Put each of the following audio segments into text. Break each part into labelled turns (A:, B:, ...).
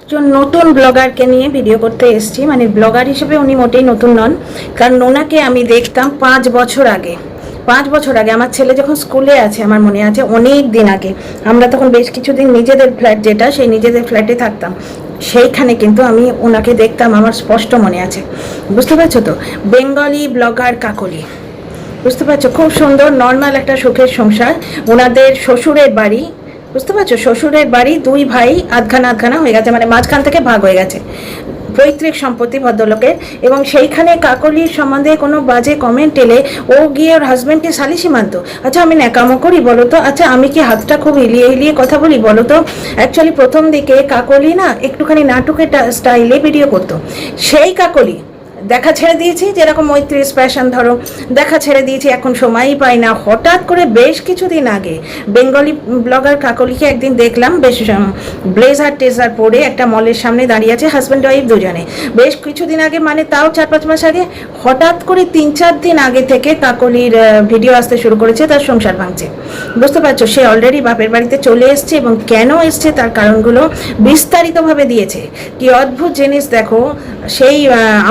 A: একজন নতুন ব্লগারকে নিয়ে ভিডিও করতে এসেছি। মানে ব্লগার হিসেবে উনি মোটেই নতুন নন, কারণ ওনাকে আমি দেখতাম 5 বছর আগে। 5 বছর আগে আমার ছেলে যখন স্কুলে আছে, আমার মনে আছে অনেক দিন আগে, আমরা তখন বেশ কিছুদিন নিজেদের ফ্ল্যাট, যেটা সেই নিজেদের ফ্ল্যাটে থাকতাম, সেইখানে কিন্তু আমি ওনাকে দেখতাম, আমার স্পষ্ট মনে আছে। বুঝতে পারছো তো? বেঙ্গলি ব্লগার কাকলি, বুঝতে পারছো? খুব সুন্দর নর্মাল একটা সুখের সংসার। ওনাদের শ্বশুরের বাড়ি, বুঝতে পারছো, শ্বশুরের বাড়ি 2 ভাই আধখানা আধখানা হয়ে গেছে, মানে মাঝখান থেকে ভাগ হয়ে গেছে, পৈতৃক সম্পত্তি ভদ্রলোকের। এবং সেইখানে কাকলির সম্বন্ধে কোনো বাজে কমেন্ট এলে ও গিয়ে ওর হাজব্যান্ডকে সালিশি মানতো। আচ্ছা আমি ন্যাকামো করি বলো তো? আচ্ছা আমি কি হাতটা খুব হিলিয়ে হিলিয়ে কথা বলি বলো তো? অ্যাকচুয়ালি প্রথম দিকে কাকলি না একটুখানি নাটকের স্টাইলে ভিডিও করতো। সেই কাকলি দেখা ছেড়ে দিয়েছি, যেরকম মৈত্রীস প্যাশন ধরো, দেখা ছেড়ে দিয়েছি, এখন সময়ই পাই না। হঠাৎ করে বেশ কিছুদিন আগে বেঙ্গলি ব্লগার কাকলিকে একদিন দেখলাম বেশ ব্লেজার টেজার পরে একটা মলের সামনে দাঁড়িয়ে আছে, হাজব্যান্ড ওয়াইফ দুজনে। বেশ কিছুদিন আগে, মানে তাও 4-5 মাস আগে, হঠাৎ করে 3-4 দিন আগে থেকে কাকলির ভিডিও আসতে শুরু করেছে, তার সংসার ভাঙছে। বুঝতে পারছো? সে অলরেডি বাপের বাড়িতে চলে এসছে, এবং কেন এসছে তার কারণগুলো বিস্তারিতভাবে দিয়েছে। কি অদ্ভুত জিনিস দেখো, সেই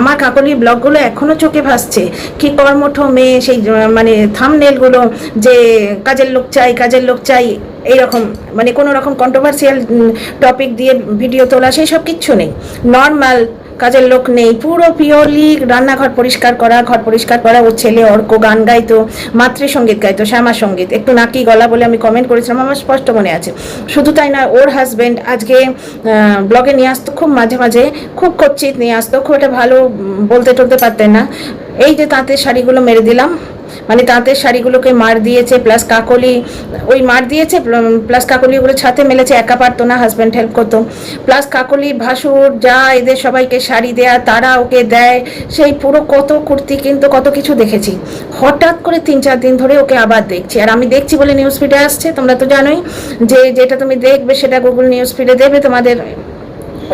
A: আমার কাকলির ব্লগগুলো এখনো চোখে ভাসছে। কি কর্মঠ মেয়ে, সেই মানে থাম্বনেলগুলো যে কাজের লোক চাই কাজের লোক চাই, এইরকম মানে কোনো রকম কন্ট্রোভার্সিয়াল টপিক দিয়ে ভিডিও তোলা, সেই সব কিচ্ছু নেই। নর্মাল কাজের লোক নেই, পুরো পিওরলি রান্নাঘর পরিষ্কার করা, ঘর পরিষ্কার করা। ওর ছেলে অর্ক গান গাইতো, মাতৃসঙ্গীত গাইতো, শ্যামা সঙ্গীত, একটু নাকি গলা বলে আমি কমেন্ট করেছিলাম, আমার স্পষ্ট মনে আছে। শুধু তাই না, ওর হাজব্যান্ড আজকে ব্লগে নিয়ে আসতো, খুব মাঝে মাঝে খুব কচ্ছিত নিয়ে আসতো, খুব একটা ভালো বলতে টলতে পারতেন না। এই যে তাঁতের শাড়িগুলো মেরে দিলাম, মানে তাঁতের শাড়িগুলোকে মার দিয়েছে, প্লাস কাকলি ওই মার দিয়েছে, প্লাস কাকলি ওগুলো ছাতে মেলেছে, একা পারতো না, হাজব্যান্ড হেল্প করতো। প্লাস কাকলির ভাসুর যা এদের সবাইকে শাড়ি দেয়া, তারা ওকে দেয়, সেই পুরো কত কুর্তি, কিন্তু কত কিছু দেখেছি। হঠাৎ করে 3-4 দিন ধরে ওকে আবার দেখছি, আর আমি দেখছি বলে নিউজ ফিডে আসছে। তোমরা তো জানোই যে যেটা তুমি দেখবে সেটা গুগল নিউজ ফিডে দেবে। তোমাদের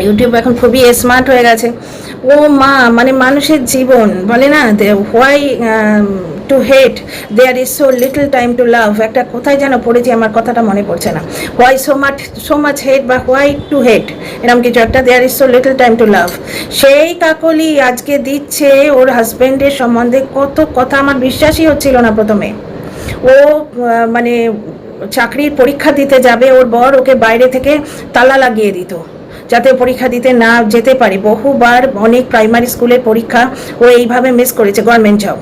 A: ইউটিউব এখন খুবই স্মার্ট হয়ে গেছে। ও মা, মানে মানুষের জীবন বলে না, why to hate, there is so little time to love. একটা কোথায় যেন পড়েছি, আমার কথাটা মনে পড়ছে না। হোয়াই সো মাচ হেট, বা হোয়াই টু হেট, এরকম কিছু একটা, there is so little time to love. সেই কাকলি আজকে দিচ্ছে ওর হাজব্যান্ডের সম্বন্ধে কত কথা, আমার বিশ্বাসই হচ্ছিল না প্রথমে। ও মানে চাকরির পরীক্ষা দিতে যাবে, ওর বর ওকে বাইরে থেকে তালা লাগিয়ে দিত যাতে পরীক্ষা দিতে না যেতে পারে। বহুবার অনেক প্রাইমারি স্কুলের পরীক্ষা ও এইভাবে মিস করেছে, গভর্নমেন্ট জব।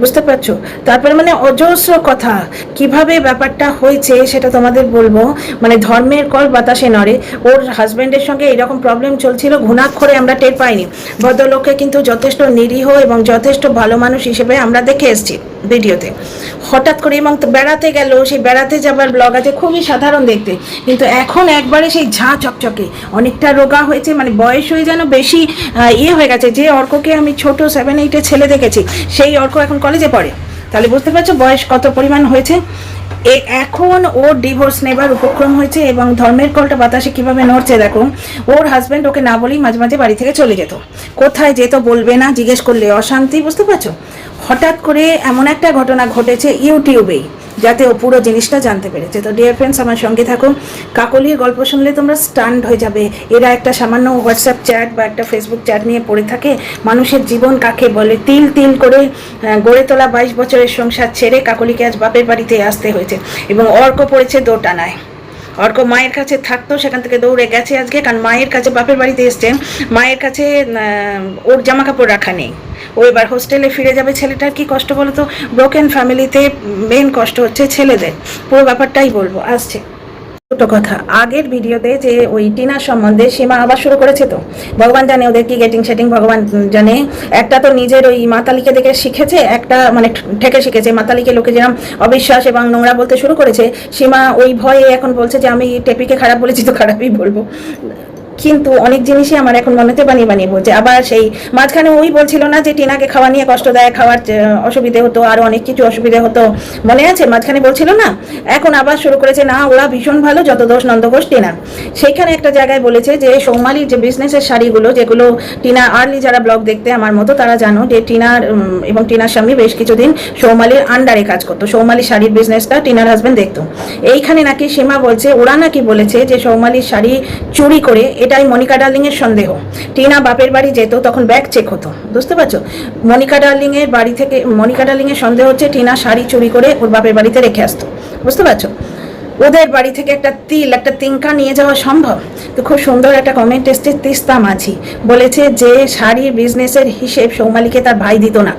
A: বুঝতে পারছো? তারপরে মানে অজস্র কথা, কিভাবে ব্যাপারটা হয়েছে সেটা তোমাদের বলবো। মানে ধর্মের কল বাতাসে নড়ে। ওর হাজব্যান্ডের সঙ্গে এরকম প্রবলেম চলছিল, ঘুণাক্ষরে আমরা টের পাইনি। ভদ্রলোককে কিন্তু যথেষ্ট নিরীহ এবং যথেষ্ট ভালো মানুষ হিসেবে আমরা দেখে এসেছি ভিডিওতে। হঠাৎ করে, এবং বেড়াতে গেল, সেই বেড়াতে যাবার ব্লগ আছে, খুবই সাধারণ দেখতে, কিন্তু এখন একবারে সেই ঝাঁ চকচকে, অনেকটা রোগা হয়েছে, মানে বয়স হয়ে যেন বেশি ইয়ে হয়ে গেছে। যে অর্ককে আমি ছোট 7-8 ছেলে দেখেছি, সেই অর্ক এখন কলেজে পড়ে। তাহলে বুঝতে পারছো বয়স কত পরিমাণ হয়েছে। এখন ওর ডিভোর্স নেবার উপক্রম হয়েছে, এবং ধর্মের কলটা বাতাসে কিভাবে নড়ছে দেখো। ওর হাজব্যান্ড ওকে না বলেই মাঝে মাঝে বাড়ি থেকে চলে যেত। কোথায় যেত বলবে না, জিজ্ঞেস করলে অশান্তি। বুঝতে পারছো? হঠাৎ করে এমন একটা ঘটনা ঘটেছে ইউটিউবেই, যাতে ও পুরো জিনিসটা জানতে পেরেছে। তো ডিয়ার ফ্রেন্ডস, আমার সঙ্গে থাকো। কাকলির গল্প শুনলে তোমরা স্টান্ড হয়ে যাবে। এরা একটা সামান্য হোয়াটসঅ্যাপ চ্যাট বা একটা ফেসবুক চ্যাট নিয়ে পড়ে থাকে। মানুষের জীবন কাকে বলে, তিল তিল করে গড়ে তোলা 22 বছরের সংসার ছেড়ে কাকলিকে আজ বাপের বাড়িতে আসতে হয়েছে, এবং অর্ক পড়েছে দোটানায়। অর্ক মায়ের কাছে থাকতো, সেখান থেকে দৌড়ে গেছে আজকে, কারণ মায়ের কাছে বাপের বাড়িতে এসছেন, মায়ের কাছে ওর জামা কাপড় রাখা নেই। ও এবার হোস্টেলে ফিরে যাবে। ছেলেটার কি কষ্ট বলো তো? ব্রোকেন ফ্যামিলিতে মেন কষ্ট হচ্ছে ছেলেদের। পুরো ব্যাপারটাই বলবো, আসছে। ছোট কথা, আগের ভিডিওতে যে ওই টিনার সম্বন্ধে সীমা আবার শুরু করেছে, তো ভগবান জানে ওদের কি গেটিং সেটিং, ভগবান জানে। একটা তো নিজের ওই মাতালিকে দেখে শিখেছে, একটা মানে ঠেকে শিখেছে। মাতালিকে লোকে যেরকম অবিশ্বাস এবং নোংরা বলতে শুরু করেছে, সীমা ওই ভয়ে এখন বলছে যে আমি টেপিকে খারাপ বলেছি, তো খারাপই বলবো। কিন্তু অনেক জিনিসই আমার এখন মনেতে বানিয়ে বানিয়ে বলছে। আবার সেই মাঝখানে ওই বলছিল না যে টিনাকে খাওয়া নিয়ে কষ্ট দেয়, খাওয়ার অসুবিধে হতো, আরও অনেক কিছু অসুবিধে হতো, মনে আছে? মাঝখানে বলছিল না, এখন আবার শুরু করেছে না ওরা ভীষণ ভালো, যত দোষ নন্দঘোষ টিনার। সেইখানে একটা জায়গায় বলেছে যে সৌমালির যে বিজনেসের শাড়িগুলো, যেগুলো টিনা আর্লি যারা ব্লগ দেখতে আমার মতো তারা জানো যে টিনার এবং টিনার স্বামী বেশ কিছুদিন সৌমালির আন্ডারে কাজ করতো। সৌমালির শাড়ির বিজনেসটা টিনার হাজব্যান্ড দেখতো। এইখানে নাকি সীমা বলছে, ওরা নাকি বলেছে যে সৌমালির শাড়ি চুরি করে এটাই মনিকা ডার্লিংয়ের সন্দেহ। টিনা বাপের বাড়ি যেত তখন ব্যাগ চেক হতো, বুঝতে পারছো? মনিকা ডার্লিংয়ের বাড়ি থেকে মনিকা ডার্লিংয়ের সন্দেহ হচ্ছে টিনা শাড়ি চুরি করে ওর বাপের বাড়িতে রেখে আসতো, বুঝতে পারছো? ওদের বাড়ি থেকে একটা তিনকা নিয়ে যাওয়া সম্ভব? তো খুব সুন্দর একটা কমেন্ট এসছে তিস্তা মাঝি, বলেছে যে শাড়ির বিজনেসের হিসেব সৌমালিকে তার ভাই দিত না,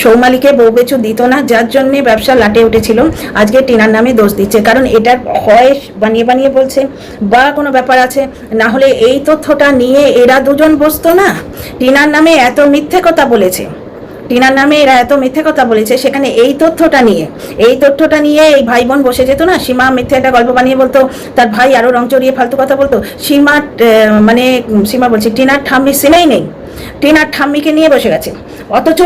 A: সৌমালিকে বউ বেচু দিত না, যার জন্যে ব্যবসা লাটে উঠেছিল। আজকে টিনার নামে দোষ দিচ্ছে, কারণ এটার হয় বানিয়ে বানিয়ে বলছে বা কোনো ব্যাপার আছে, না হলে এই তথ্যটা নিয়ে এরা দুজন বসতো না। টিনার নামে এত মিথ্যে কথা বলেছে, টিনার নামে এরা এত মিথ্যে কথা বলেছে, সেখানে এই তথ্যটা নিয়ে এই ভাই বোন বসে যেত না। সীমা মিথ্যে একটা গল্প বানিয়ে বলতো, তার ভাই আরও রং চড়িয়ে ফালতু কথা বলতো। সীমা বলছি টিনার ঠাম্মি সিনেই নেই, টিনার ঠাম্মিকে নিয়ে বসে গেছে। অথচ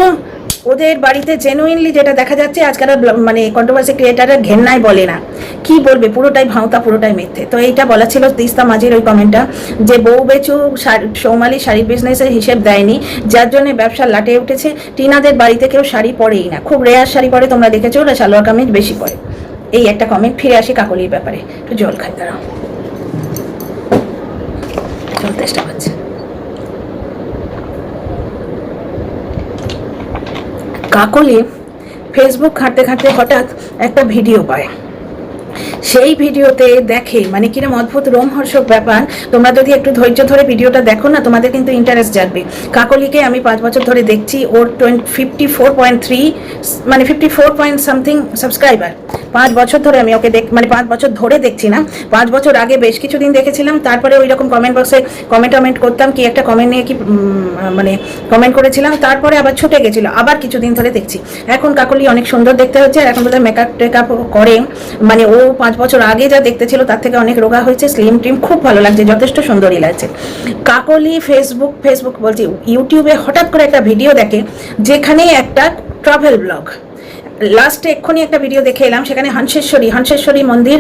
A: ওদের বাড়িতে জেনুইনলি যেটা দেখা যাচ্ছে, আজকাল মানে কন্ট্রোভার্সি ক্রিয়েটাররা ঘেন্নায় বলে না, কি বলবে, পুরোটাই ভাঁওতা, পুরোটাই মিথ্যে। তো এইটা বলা ছিল তিস্তা মাঝির ওই কমেন্টটা, যে বউ বেচু সৌমালি শাড়ি বিজনেসের হিসেব দেয়নি, যার জন্য ব্যবসা লাটে উঠেছে। টিনাদের বাড়িতে কেউ শাড়ি পরেই না, খুব রেয়ার শাড়ি পরে, তোমরা দেখেছো, ওরা সালোয়ার কামিজ বেশি পরে। এই একটা কমেন্ট। ফিরে আসি কাকলির ব্যাপারে, একটু জল খাই, দাঁড়াও, জল তেষ্টা পাচ্ছে। কাকলি ফেসবুক ঘাঁটতে ঘাঁটতে হঠাৎ একটা ভিডিও পায়, সেই ভিডিওতে দেখে মানে কিরম অদ্ভুত রোমহর্ষক ব্যাপার। তোমরা যদি একটু ধৈর্য ধরে ভিডিওটা দেখো না, তোমাদের কিন্তু ইন্টারেস্ট জাগবে। কাকলিকে আমি 5 বছর ধরে দেখছি, ওর 54.3 মানে 54 পয়েন্ট সামথিং সাবস্ক্রাইবার। 5 বছর ধরে আমি ওকে মানে 5 বছর ধরে দেখছি না, 5 বছর আগে বেশ কিছুদিন দেখেছিলাম। তারপরে ওই রকম কমেন্ট বক্সে কমেন্ট করতাম, কি একটা কমেন্ট নিয়ে কি মানে কমেন্ট করেছিলাম, তারপরে আবার ছুটে গেছিলো, আবার কিছুদিন ধরে দেখছি। এখন কাকলি অনেক সুন্দর দেখতে হচ্ছে, আর এখন বোধহয় মেকআপ টেকআপ করে, মানে ও 5 বছর আগে যা দেখতে ছিল তার থেকে অনেক রোগা হয়েছে, স্লিম টিম, খুব ভালো লাগছে, যথেষ্ট সুন্দরই লাগছে। কাকলি ফেসবুক বলছি ইউটিউবে হঠাৎ করে একটা ভিডিও দেখে, যেখানে একটা ট্রাভেল ব্লগ, লাস্টে এক্ষুনি একটা ভিডিও দেখে এলাম, সেখানে হংসেশ্বরী মন্দির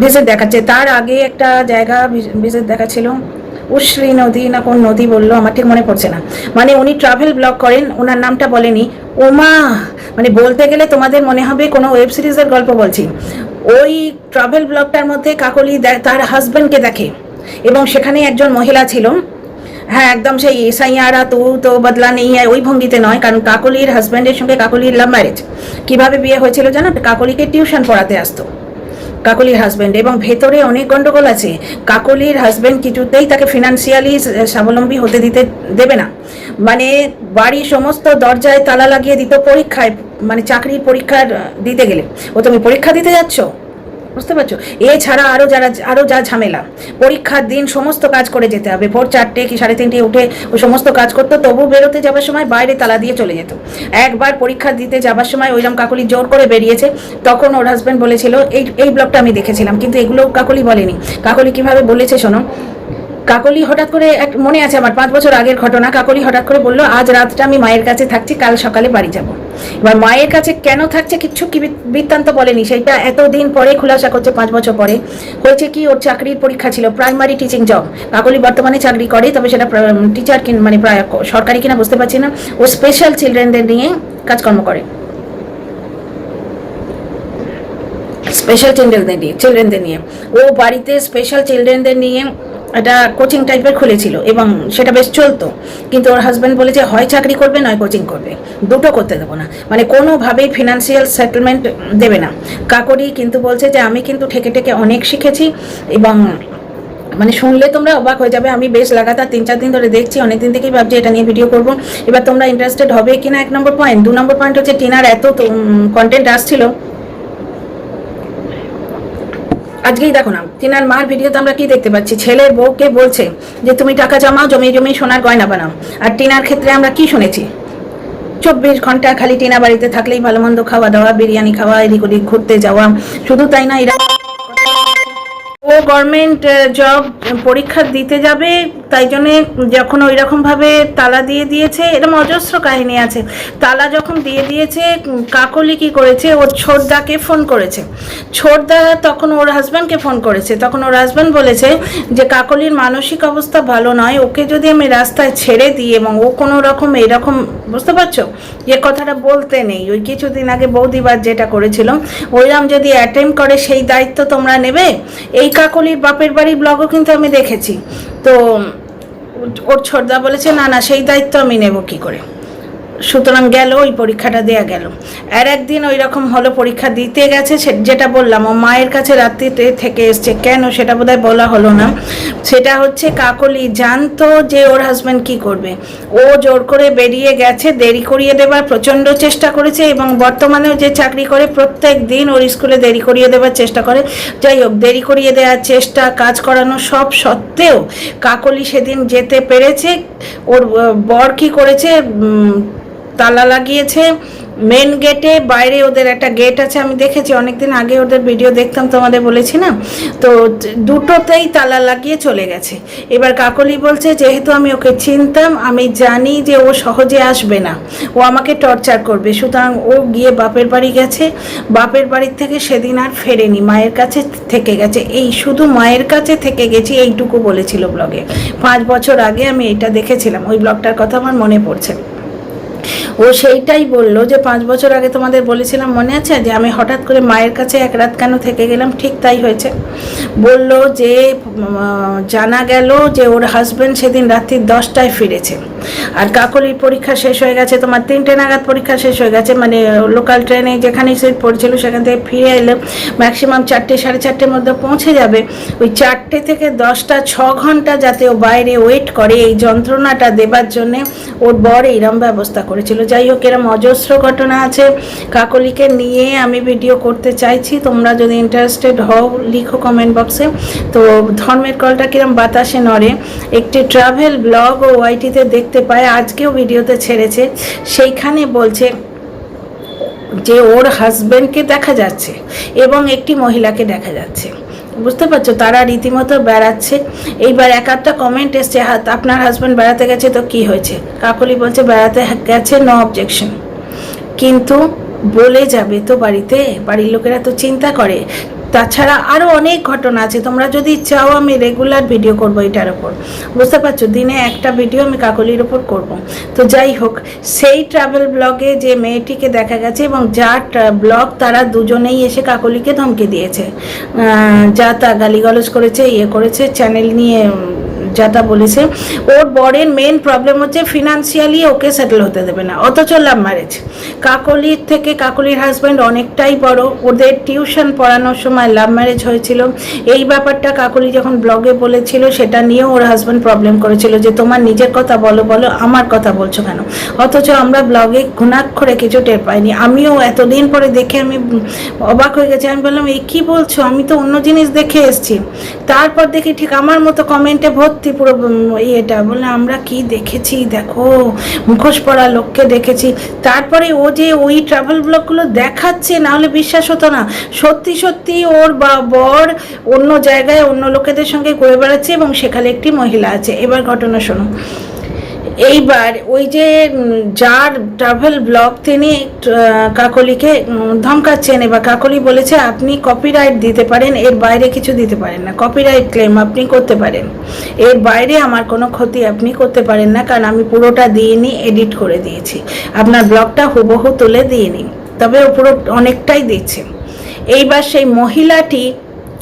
A: ভিজিট দেখাচ্ছে। তার আগে একটা জায়গা ভিজিট দেখাচ্ছিল, উশ্রী নদী না কোন নদী বললো, আমার ঠিক মনে পড়ছে না। মানে উনি ট্রাভেল ব্লগ করেন, ওনার নামটা বলেনি। ওমা, মানে বলতে গেলে তোমাদের মনে হবে কোনো ওয়েব সিরিজের গল্প বলছি। ওই ট্রাভেল ব্লগটার মধ্যে কাকলি তার হাজব্যান্ডকে দেখে, এবং সেখানে একজন মহিলা ছিল। হ্যাঁ, একদম সেই সাইয়ারা তো বদলা নেই ওই ভঙ্গিতে নয়, কারণ কাকলির হাজব্যান্ডের সঙ্গে কাকলির লাভ ম্যারেজ। কীভাবে বিয়ে হয়েছিল জানো? কাকলিকে টিউশন পড়াতে আসতো কাকলির হাজব্যান্ড, এবং ভেতরে অনেক গন্ডগোল আছে। কাকলির হাজব্যান্ড কিছুতেই তাকে ফিনান্সিয়ালি স্বাবলম্বী হতে দেবে না, মানে বাড়ির সমস্ত দরজায় তালা লাগিয়ে দিত পরীক্ষায়, মানে চাকরির পরীক্ষা দিতে গেলে। ও তুমি পরীক্ষা দিতে যাচ্ছ, বুঝতে পারছো? এছাড়া আরও যা ঝামেলা, পরীক্ষার দিন সমস্ত কাজ করে যেতে হবে, ভোর 4টে কি 3:30 উঠে ও সমস্ত কাজ করতো, তবু বেরোতে যাবার সময় বাইরে তালা দিয়ে চলে যেত। একবার পরীক্ষা দিতে যাবার সময় ওইরকম কাকলি জোর করে বেরিয়েছে, তখন ওর হাজব্যান্ড বলেছিল, এই ব্লগটা আমি দেখেছিলাম, কিন্তু এগুলো কাকলি বলেনি। কাকলি কিভাবে বলেছে শোনো। কাকলি হঠাৎ করে, মনে আছে আমার 5 বছর আগের ঘটনা, কাকলি হঠাৎ করে বললো, আজ রাতটা আমি মায়ের কাছে থাকছি, কাল সকালে বাড়ি যাব। এবার মায়ের কাছে কেন থাকছে কিচ্ছু কি বৃত্তান্ত বলেনি, সেইটা এতদিন পরে খুলাসা করছে, 5 বছর পরে। হয়েছে কি, ওর চাকরির পরীক্ষা ছিল, প্রাইমারি টিচিং জব। কাকলি বর্তমানে চাকরি করে, তবে সেটা টিচার মানে প্রায় সরকারি কিনা বুঝতে পারছি না। ও স্পেশাল চিলড্রেনদের নিয়ে কাজকর্ম করে, স্পেশাল চিলড্রেনদের নিয়ে ও বাড়িতে স্পেশাল চিলড্রেনদের নিয়ে একটা কোচিং টাইপের খুলেছিল, এবং সেটা বেশ চলতো। কিন্তু ওর হাজব্যান্ড বলেছে, হয় চাকরি করবে নয় কোচিং করবে, দুটো করতে দেবো না, মানে কোনোভাবেই ফিনান্সিয়াল সেটেলমেন্ট দেবে না। কাকলি কিন্তু বলছে যে আমি কিন্তু ঠেকে অনেক শিখেছি, এবং মানে শুনলে তোমরা অবাক হয়ে যাবে। আমি বেশ লাগাতার 3-4 দিন ধরে দেখছি, অনেকদিন থেকেই ভাবছি এটা নিয়ে ভিডিও করবো। এবার তোমরা ইন্টারেস্টেড হবে কিনা, 1 নম্বর পয়েন্ট। 2 নম্বর পয়েন্ট হচ্ছে, টিনার এত কন্টেন্ট আসছিল, আজকেই দেখো না টিনার মার ভিডিওতে আমরা কি দেখতে পাচ্ছি, ছেলের বউকে বলছে যে তুমি টাকা জমাও, জমি সোনার গয়না বানাও। আর টিনার ক্ষেত্রে আমরা কি শুনেছি, 24 ঘন্টা খালি টিনা বাড়িতে থাকলেই ভালো মন্দ খাওয়া দাওয়া, বিরিয়ানি খাওয়া, এদিক ওদিক ঘুরতে যাওয়া। শুধু তাই না, এরা ও গভর্নমেন্ট জব পরীক্ষা দিতে যাবে, তাই জন্যে যখন ওই রকমভাবে তালা দিয়ে দিয়েছে, এরকম অজস্র কাহিনী আছে। তালা যখন দিয়ে দিয়েছে, কাকলি কি করেছে, ওর ছোটদাকে ফোন করেছে। ছোটদা তখন ওর হাজব্যান্ডকে ফোন করেছে, তখন ওর হাজব্যান্ড বলেছে যে কাকলির মানসিক অবস্থা ভালো নয়, ওকে যদি আমি রাস্তায় ছেড়ে দিই এবং ও কোনো রকম এইরকম, বুঝতে পারছো, যে কথাটা বলতে নেই, ওই কিছুদিন আগে বৌদিবার যেটা করেছিল, ওইরকম যদি অ্যাটেম্প করে, সেই দায়িত্ব তোমরা নেবে? এই কাকলির বাপের বাড়ির ব্লগও কিন্তু আমি দেখেছি। তো ওর ছোটদা বলেছে না না সেই দায়িত্ব আমি নেব কী করে। সুতরাং গেল, ওই পরীক্ষাটা দেয়া গেল। আর একদিন ওই রকম হলো, পরীক্ষা দিতে গেছে, যেটা বললাম ও মায়ের কাছে রাত্রিতে থেকে এসছে। কেন সেটা বোধহয় বলা হলো না। সেটা হচ্ছে কাকলি জানতো যে ওর হাজব্যান্ড কি করবে, ও জোর করে বেরিয়ে গেছে, দেরি করিয়ে দেবার প্রচণ্ড চেষ্টা করেছে, এবং বর্তমানেও যে চাকরি করে প্রত্যেক দিন ওর স্কুলে দেরি করিয়ে দেবার চেষ্টা করে। যাই হোক, দেরি করিয়ে দেওয়ার চেষ্টা, কাজ করানো সব সত্ত্বেও কাকলি সেদিন যেতে পেরেছে। ওর বর কি করেছে, তালা লাগিয়েছে মেন গেটে, বাইরে ওদের একটা গেট আছে, আমি দেখেছি অনেকদিন আগে ওদের ভিডিও দেখতাম, তোমাদের বলেছি না, তো দুটোতেই তালা লাগিয়ে চলে গেছে। এবার কাকলি বলছে যেহেতু আমি ওকে চিনতাম, আমি জানি যে ও সহজে আসবে না, ও আমাকে টর্চার করবে, সুতরাং ও গিয়ে বাপের বাড়ি গেছে, বাপের বাড়ির থেকে সেদিন আর ফেরেনি, মায়ের কাছে থেকে গেছে। এই শুধু মায়ের কাছে থেকে গেছি এইটুকু বলেছিল ব্লগে। 5 বছর আগে আমি এটা দেখেছিলাম, ওই ব্লগটার কথা আমার মনে পড়ছে। ও সেইটাই বলল যে 5 বছর আগে তোমাদের বলেছিলাম মনে আছে যে আমি হঠাৎ করে মায়ের কাছে এক রাত কেন থেকে গেলাম, ঠিক তাই হয়েছে। বলল যে জানা গেল যে ওর হাজব্যান্ড সেদিন রাত্রি 10টায় ফিরেছে, আর কাকলির পরীক্ষা শেষ হয়ে গেছে, তোমার 3টে নাগাদ পরীক্ষা শেষ হয়ে গেছে, মানে লোকাল ট্রেনে যেখানে সিট পড়েছিল সেখান থেকে ফিরে এলে ম্যাক্সিমাম 4টে সাড়ে 4টের মধ্যে পৌঁছে যাবে। ওই 4টে থেকে 10টা 6 ঘন্টা যাতে ও বাইরে ওয়েট করে, এই যন্ত্রণাটা দেবার জন্যে ওর বর এইরম ব্যবস্থা করেছিল। যাই হোক, এরম অজস্র ঘটনা আছে কাকলিকে নিয়ে, আমি ভিডিও করতে চাইছি। তোমরা যদি ইন্টারেস্টেড হও লিখো কমেন্ট বক্সে। তো ধর্মের কলটা কিরম বাতাসে নড়ে, একটি ট্রাভেল ব্লগ ও ওয়াইটিতে দেখতে পায়, আজকেও ভিডিওতে ছেড়েছে। সেইখানে বলছে যে ওর হাজব্যান্ডকে দেখা যাচ্ছে এবং একটি মহিলাকে দেখা যাচ্ছে। বুঝতে পারছো, তারা রীতিমতো বেড়াচ্ছে। এইবার এক একটা কমেন্ট এসছে, আপনার হাজব্যান্ড বেড়াতে গেছে তো কি হয়েছে। কাকলি বলছে বেড়াতে গেছে, নো অবজেকশন, কিন্তু বলে যাবে তো বাড়িতে, বাড়ির লোকেরা তো চিন্তা করে। তাছাড়া আরও অনেক ঘটনা আছে, তোমরা যদি চাও আমি রেগুলার ভিডিও করবো এটার ওপর, বুঝতে পারছো, দিনে একটা ভিডিও আমি কাকলির ওপর করব। তো যাই হোক, সেই ট্রাভেল ব্লগে যে মেয়েটিকে দেখা গেছে এবং যার ব্লগ, তারা দুজনেই এসে কাকলিকে ধমকে দিয়েছে, যা তা গালিগালাজ করেছে, ইয়ে করেছে, চ্যানেল নিয়ে যা তা বলেছে। ওর বরের মেন প্রবলেম হচ্ছে ফিনান্সিয়ালি ওকে সেটেল হতে দেবে না, অথচ লাভ ম্যারেজ। কাকলির থেকে কাকলির হাজব্যান্ড অনেকটাই বড়, ওদের টিউশন পড়ানোর সময় লাভ ম্যারেজ হয়েছিল। এই ব্যাপারটা কাকলি যখন ব্লগে বলেছিল, সেটা নিয়েও ওর হাজব্যান্ড প্রবলেম করেছিল যে তোমার নিজের কথা বলো, আমার কথা বলছো কেন। অথচ আমরা ব্লগে ঘুণাক্ষরে কিছু টের পাইনি। আমিও এতদিন পরে দেখে আমি অবাক হয়ে গেছি। আমি বললাম এই কী বলছো, আমি তো অন্য জিনিস দেখে এসছি। তারপর দেখি ঠিক আমার মতো কমেন্টে ভর্তি পুরো ইয়েটা, বলে আমরা কি দেখেছি দেখো, মুখোশ পরা লোককে দেখেছি। তারপরে ও যে ওই ট্রাভেল ব্লগগুলো দেখাচ্ছে, না হলে বিশ্বাস হতো না। সত্যি সত্যি ওর বর অন্য জায়গায় অন্য লোকেদের সঙ্গে ঘুরে বেড়াচ্ছে এবং সেখানে একটি মহিলা আছে। এবার ঘটনা শোনো। এইবার ওই যে যার ট্রাভেল ব্লগ, তিনি কাকলিকে ধমকাচ্ছেন। এবার কাকলি বলেছে আপনি কপিরাইট দিতে পারেন, এর বাইরে কিছু দিতে পারেন না। কপিরাইট ক্লেম আপনি করতে পারেন, এর বাইরে আমার কোনো ক্ষতি আপনি করতে পারেন না, কারণ আমি পুরোটা দিইনি, এডিট করে দিয়েছি, আপনার ব্লগটা হুবহু তুলে দিইনি, তবে ও পুরো অনেকটাই দিচ্ছে। এইবার সেই মহিলাটি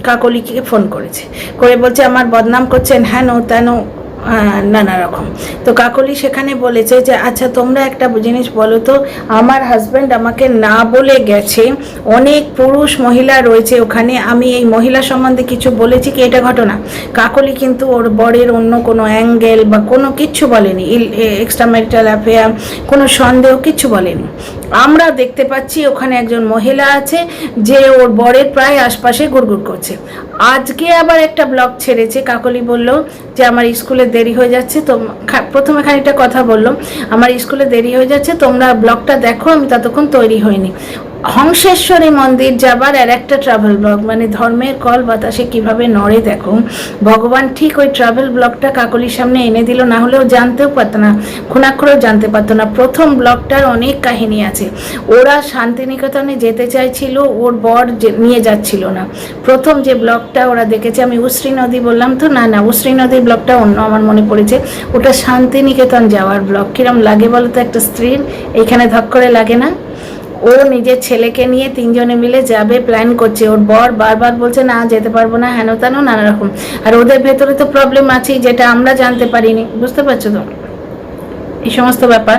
A: কাকলিকে ফোন করেছে, করে বলছে আমার বদনাম করছেন, হেন তেন নানা রকম। তো কাকলি সেখানে বলেছে যে আচ্ছা তোমরা একটা জিনিস বলো তো, আমার হাজব্যান্ড আমাকে না বলে গেছে, অনেক পুরুষ মহিলা রয়েছে ওখানে, আমি এই মহিলা সম্বন্ধে কিছু বলেছি কি, এটা ঘটনা। কাকলি কিন্তু ওর বরের অন্য কোনো অ্যাঙ্গেল বা কোনো কিচ্ছু বলেনি, এক্সট্রা ম্যারিটাল অ্যাফেয়ার, কোনো সন্দেহ কিচ্ছু বলেনি। আমরা দেখতে পাচ্ছি ওখানে একজন মহিলা আছে যে ওর বরের প্রায় আশপাশে ঘুরঘুর করছে। আজকে আবার একটা ব্লগ ছেড়েছে, কাকলি বলল যে আমার স্কুলে দেরি হয়ে যাচ্ছে, তো প্রথমে খানিকটা কথা বললো, আমার স্কুলে দেরি হয়ে যাচ্ছে, তোমরা ব্লগটা দেখো, আমি ততক্ষণ তৈরি হইনি। হংসেশ্বরী মন্দির যাবার আর একটা ট্রাভেল ব্লগ, মানে ধর্মের কল বাতাসে কিভাবে নড়ে দেখো। ভগবান ঠিক ওই ট্রাভেল ব্লগটা কাকলির সামনে এনে দিল, না হলেও জানতেও পারতো না, খুনাক্ষরেও জানতে পারতো না। প্রথম ব্লগটার অনেক কাহিনী আছে। ওরা শান্তিনিকেতনে যেতে চাইছিল, ওর বর নিয়ে যাচ্ছিল না। প্রথম যে ব্লগটা ওরা দেখেছে, আমি উশ্রী নদী বললাম তো, না না উশ্রী নদীর ব্লগটা অন্য, আমার মনে পড়েছে, ওটা শান্তিনিকেতন যাওয়ার ব্লগ। কিরম লাগে বলো তো একটা স্ত্রীর, এইখানে ধক করে লাগে না? ও নিজের ছেলেকে নিয়ে 3 জনে মিলে যাবে প্ল্যান করছে, ওর বর বারবার বলছে না যেতে পারবো না, হেন তেন নানা রকম। আর ওদের ভেতরে তো প্রবলেম আছেই, যেটা আমরা জানতে পারিনি, বুঝতে পারছো তো এই সমস্ত ব্যাপার।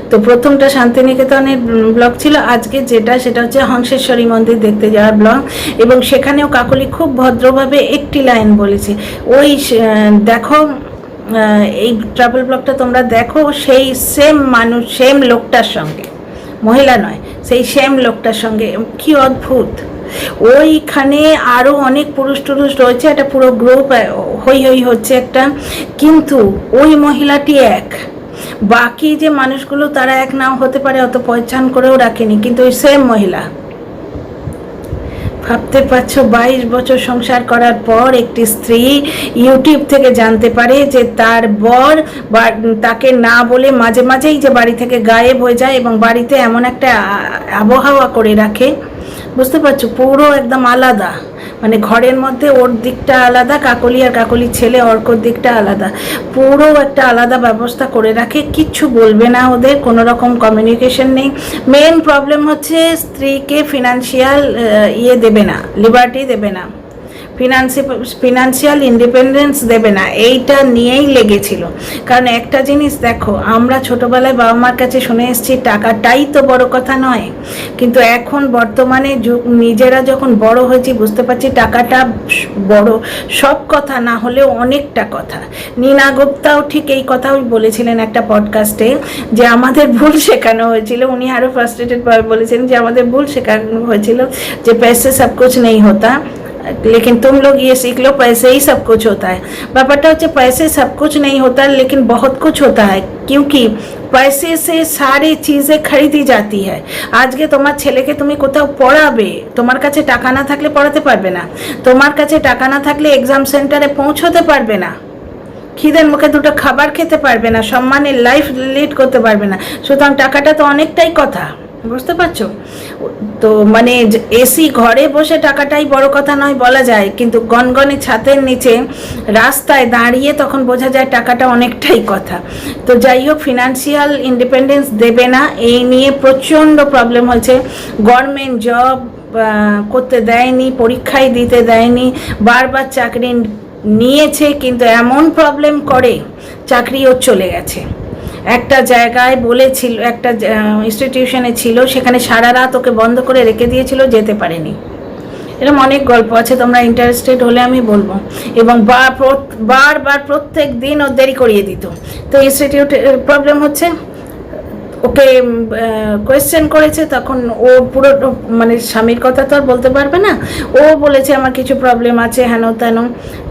A: তো প্রথমটা শান্তিনিকেতনের ব্লগ ছিল, আজকে সেটা হচ্ছে হংসেশ্বরী মন্দির দেখতে যাওয়ার ব্লগ। এবং সেখানেও কাকলি খুব ভদ্রভাবে একটি লাইন বলেছে, ওই দেখো এই ট্রাভেল ব্লগটা তোমরা দেখো, সেই সেম মানুষ, সেম লোকটার সঙ্গে, মহিলা নয়, সেই সেম লোকটার সঙ্গে, কি অদ্ভুত। ওইখানে আরও অনেক পুরুষ টুরুষ রয়েছে, একটা পুরো গ্রুপ হই হই হচ্ছে একটা, কিন্তু ওই মহিলাটি এক, বাকি যে মানুষগুলো তারা এক নাও হতে পারে, অত পহচান করেও রাখেনি, কিন্তু ওই সেম মহিলা। ভাবতে পারছো 22 বছর সংসার করার পর একটি স্ত্রী ইউটিউব থেকে জানতে পারে যে তার বর তাকে না বলে মাঝে মাঝেই যে বাড়ি থেকে গায়েব হয়ে যায় এবং বাড়িতে এমন একটা আবহাওয়া করে রাখে, বুঝতে পারছো, পুরো একদম আলাদা, মানে ঘরের মধ্যে ওর দিকটা আলাদা, কাকলি আর কাকলির ছেলে অর্কর দিকটা আলাদা, পুরো একটা আলাদা ব্যবস্থা করে রাখে, কিচ্ছু বলবে না, ওদের কোনো রকম কমিউনিকেশন নেই। মেন প্রবলেম হচ্ছে স্ত্রীকে ফিনান্সিয়াল দেবে না, লিবার্টি দেবে না, ফিনান্সিয়াল ইন্ডিপেন্ডেন্স দেবে না, এইটা নিয়েই লেগেছিল। কারণ একটা জিনিস দেখো, আমরা ছোটোবেলায় বাবা মার কাছে শুনে এসেছি টাকাটাই তো বড় কথা নয়, কিন্তু এখন বর্তমানে নিজেরা যখন বড় হয়েছি বুঝতে পারছি টাকাটা বড়, সব কথা না হলেও অনেকটা কথা। নীনা গুপ্তাও ঠিক এই কথাই বলেছিলেন একটা পডকাস্টে, যে আমাদের ভুল শেখানো হয়েছিল, উনি আরও ফ্রাস্ট্রেটেডভাবে বলেছেন যে আমাদের ভুল শেখানো হয়েছিল যে पैसे सब कुछ नहीं होता, लेकिन तुम लोग ये सीख लो पैसे ही सब कुछ होता है। ব্যাপারটা হচ্ছে पैसे सब कुछ नहीं होता लेकिन बहुत कुछ होता है, क्योंकि पैसे से सारी चीज़ें खरीदी जाती है। আজকে তোমার ছেলেকে তুমি কোথাও পড়াবে, তোমার কাছে টাকা না থাকলে পড়াতে পারবে না, তোমার কাছে টাকা না থাকলে এক্সাম সেন্টারে পৌঁছতে পারবে না, খিদের মুখে দুটো খাবার খেতে পারবে না, সম্মানের লাইফ লিড করতে পারবে না। সুতরাং টাকাটা তো অনেকটাই কথা, বুঝতে পারছো তো, মানে এসি ঘরে বসে টাকাটাই বড় কথা নয় বলা যায়, কিন্তু গনগনে ছাতের নিচে রাস্তায় দাঁড়িয়ে তখন বোঝা যায় টাকাটা অনেকটাই কথা। তো যাই হোক, ফিনান্সিয়াল ইন্ডিপেন্ডেন্স দেবে না, এই নিয়ে প্রচণ্ড প্রবলেম হয়েছে। গভর্নমেন্ট জব করতে দেয়নি, পরীক্ষায় দিতে দেয়নি, বারবার চাকরি নিয়েছে, কিন্তু এমন প্রবলেম করে চাকরিও চলে গেছে। একটা জায়গায় বলেছিল, একটা ইনস্টিটিউশনে ছিল, সেখানে সারা রাত ওকে বন্ধ করে রেখে দিয়েছিল, যেতে পারেনি। এরকম অনেক গল্প আছে, তোমরা ইন্টারেস্টেড হলে আমি বলবো। এবং বারবার প্রত্যেক দিন ও দেরি করিয়ে দিত। তো ইনস্টিটিউটের প্রবলেম হচ্ছে, ওকে কোয়েশ্চেন করেছে, তখন ও পুরো মানে স্বামীর কথা তো আর বলতে পারবে না, ও বলেছে আমার কিছু প্রবলেম আছে হেন তেন।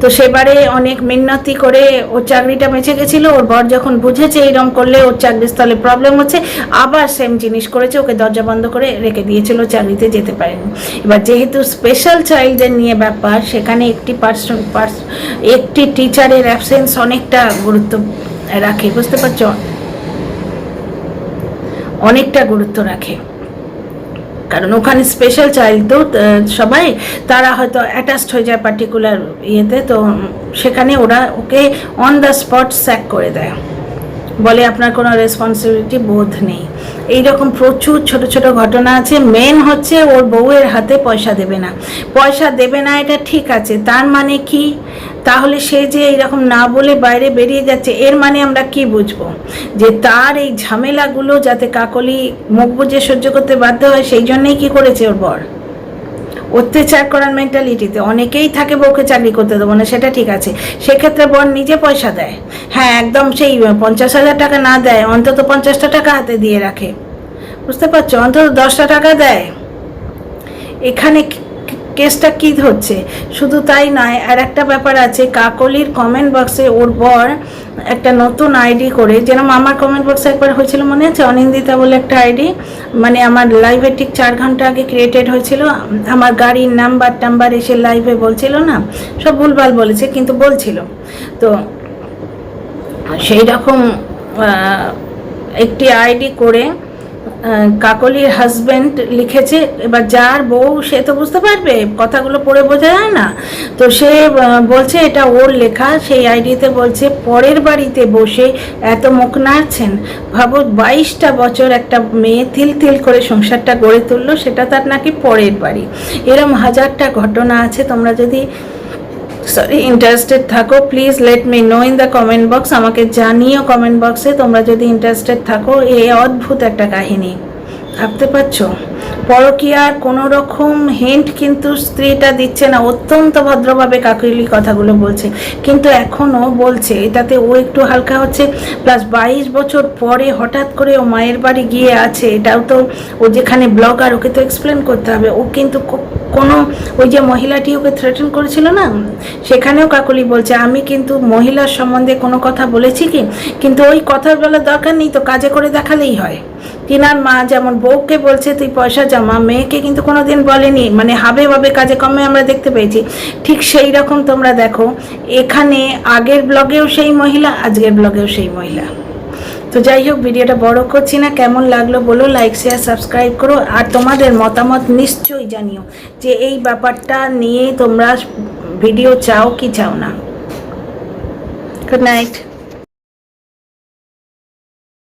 A: তো সেবারে অনেক মিন্নতি করে ওর চাকরিটা বেঁচে গেছিলো। ওর বর যখন বুঝেছে এইরকম করলে ওর চাকরিস্থলে প্রবলেম হচ্ছে, আবার সেম জিনিস করেছে, ওকে দরজা বন্ধ করে রেখে দিয়েছিল, চাকরিতে যেতে পারেনি। এবার যেহেতু স্পেশাল চাইল্ডদের নিয়ে ব্যাপার, সেখানে একটি টিচারের অ্যাবসেন্স অনেকটা গুরুত্ব রাখে, বুঝতে পারছো, অনেকটা গুরুত্ব রাখে। কারণ ওখানে স্পেশাল চাইল্ড তো সবাই, তারা হয়তো অ্যাটাচড হয়ে যায় পার্টিকুলার ইয়েতে, তো সেখানে ওরা ওকে অন দ্য স্পট স্যাক করে দেয়, বলে আপনার কোনো রেসপন্সিবিলিটি বোধ নেই। এইরকম প্রচুর ছোট ছোট ঘটনা আছে। মেন হচ্ছে ওর বউয়ের হাতে পয়সা দেবে না, পয়সা দেবে না, এটা ঠিক আছে, তার মানে কি? তাহলে সে যে এইরকম না বলে বাইরে বেরিয়ে যাচ্ছে, এর মানে আমরা কি বুঝবো? যে তার এই ঝামেলাগুলো যাতে কাকলি মুখ বুজে সহ্য করতে বাধ্য হয়, সেই জন্যেই কি করেছে ওর বর, অত্যাচার করার মেন্টালিটিতে। অনেকেই থাকে বউকে চাকরি করতে দেবো না, সেটা ঠিক আছে, সেক্ষেত্রে বর নিজে পয়সা দেয়, হ্যাঁ একদম সেই 50,000 টাকা না দেয়, অন্তত 50টা টাকা হাতে দিয়ে রাখে, বুঝতে পারছো, অন্তত 10টা টাকা দেয়। এখানে কেসটা কী হচ্ছে? শুধু তাই নয়, আর একটা ব্যাপার আছে, কাকলির কমেন্ট বক্সে ওর বর একটা নতুন আইডি করে, যেরকম আমার কমেন্ট বক্সে একবার হয়েছিল মনে আছে, অনিন্দিতা বলে একটা আইডি, মানে আমার লাইভে ঠিক 4 ঘন্টা আগে ক্রিয়েটেড হয়েছিল, আমার গাড়ির নাম্বার এসে লাইভে বলছিল না, সব ভুলভাল বলেছে কিন্তু বলছিল। তো সেই রকম একটি আইডি করে কাকলির হাজব্যান্ড লিখেছে, এবার যার বউ সে তো বুঝতে পারবে, কথাগুলো পড়ে বোঝা যায় না, তো সে বলছে এটা ওর লেখা, সেই আইডিতে বলছে পরের বাড়িতে বসে এত মুখ নাড়ছেন, ভাবো 22টা বছর একটা মেয়ে তিল তিল করে সংসারটা গড়ে তুললো, সেটা তার নাকি পরের বাড়ি। এরম হাজারটা ঘটনা আছে, তোমরা যদি ইন্টারেস্টেড থাকো please let me no in the comment box, আমাকে জানিও কমেন্ট বক্সে তোমরা যদি ইন্টারেস্টেড থাকো। এই অদ্ভুত একটা কাহিনী, ভাবতে পারছো? পরকীয়ার কোনো রকম হিন্ট কিন্তু স্ত্রীটা দিচ্ছে না, অত্যন্ত ভদ্রভাবে কাকলি কথাগুলো বলছে, কিন্তু এখনও বলছে, এটাতে ও একটু হালকা হচ্ছে। প্লাস 22 বছর পরে হঠাৎ করে ও মায়ের বাড়ি গিয়ে আছে, এটাও তো ও যেখানে ব্লগার, ওকে তো এক্সপ্লেন করতে হবে। ও কিন্তু কোনো ওই যে মহিলাটি ওকে থ্রেটেন করেছিল না, সেখানেও কাকলি বলছে আমি কিন্তু মহিলার সম্বন্ধে কোনো কথা বলেছি কি, কিন্তু ওই কথা বলার দরকার নেই তো, কাজে করে দেখালেই হয়। টিনার মা যেমন বউকে বলছে তুই পয়সা জমা, মেয়েকে কিন্তু কোনোদিন বলেনি, মানে হাবে ভাবে কাজে কমে আমরা দেখতে পেয়েছি, ঠিক সেই রকম তোমরা দেখো এখানে আগের ব্লগেও সেই মহিলা, আজকের ব্লগেও সেই মহিলা। তো যাই হোক, ভিডিওটা বড় করছি না, কেমন লাগলো বলো, লাইক শেয়ার সাবস্ক্রাইব করো, আর তোমাদের মতামত নিশ্চয়ই জানিও যে এই ব্যাপারটা নিয়ে তোমরা ভিডিও চাও কি চাও না। Good night.